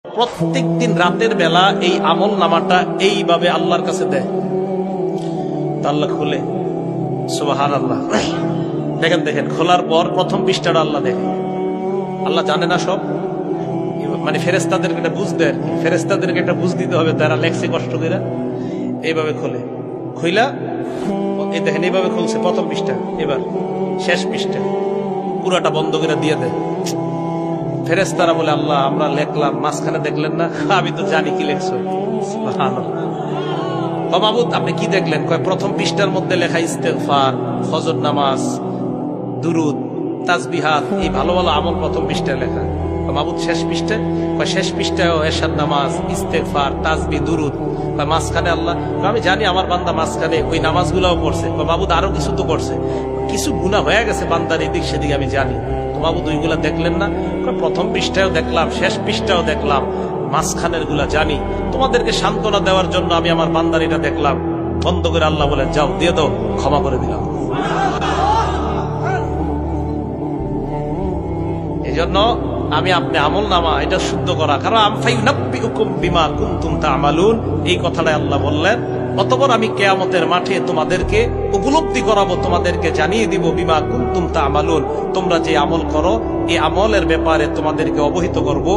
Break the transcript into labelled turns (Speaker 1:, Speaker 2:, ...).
Speaker 1: প্রত্যেক দিন রাতের বেলা এই আমল নামাটা এইভাবে আল্লাহর কাছে দেয়, আল্লাহ খুলে সুবহানাল্লাহ। দেখেন দেখেন খোলার পর প্রথম পৃষ্ঠাটা আল্লাহ দেখে। আল্লাহ জানে না সব, মানে ফেরেশতাদেরকে এটা বুঝ দেয়, ফেরেশতাদেরকে এটা বুঝ দিতে হবে, তারা লেখছে কষ্ট করে। এইভাবে খোলে, খুইলা এই দেখেন এইভাবে খুলছে প্রথম পৃষ্ঠা, এবার শেষ পৃষ্ঠা পুরাটা বন্ধ করে দিয়ে দেয়। ফেরেশতারা বলে, আল্লাহ আমরা লেখলাম, মাঝখানে দেখলেন না? আমি তো জানি কি লেখছো। মাহবুদ আপনি কি দেখলেন? কয় প্রথম পৃষ্ঠার মধ্যে লেখা ইস্তেগফার, ফজর নামাজ, দুরুদ, তাসবিহাত, এই ভালো ভালো আমল প্রথম পৃষ্ঠায় লেখা। মাহবুদ শেষ পৃষ্ঠায়? কয় শেষ পৃষ্ঠায় এশার নামাজ, ইস্তেগফার, তাসবিহ, দুরুদ। মাঝখানে আল্লাহ, আমি জানি আমার বান্দা মাঝখানে ওই নামাজগুলাও পড়ছে। মাহবুদ আরো কিছু তো করছে, কিছু গুনাহ হয়ে গেছে বান্দার এদিক সেদিক আমি জানি। মাহবুদ ওইগুলা দেখলেন না? প্রথম পৃষ্ঠায়ও দেখলাম, শেষ পৃষ্ঠাও দেখলাম, মাঝখানের গুলা জানি। তোমাদেরকে সান্ত্বনা দেওয়ার জন্য আমি আমার বান্দার এটা দেখলাম। বন্ধ করে আল্লাহ বলে, যাও দিয়ে দাও, ক্ষমা করে দিলাম। এই জন্য আমি আপনি আমল নামা এটা শুদ্ধ করা, কারণ বিমা কুনতুম তা'মালুন, এই কথাটাই আল্লাহ বললেন। অতঃপর আমি কিয়ামতের মাঠে তোমাদেরকে উপলব্ধি করাবো, তোমাদেরকে জানিয়ে দিব বিমা কুনতুম তা'মালুন, তোমরা যে আমল করো এই আমলের ব্যাপারে তোমাদেরকে অবহিত করব।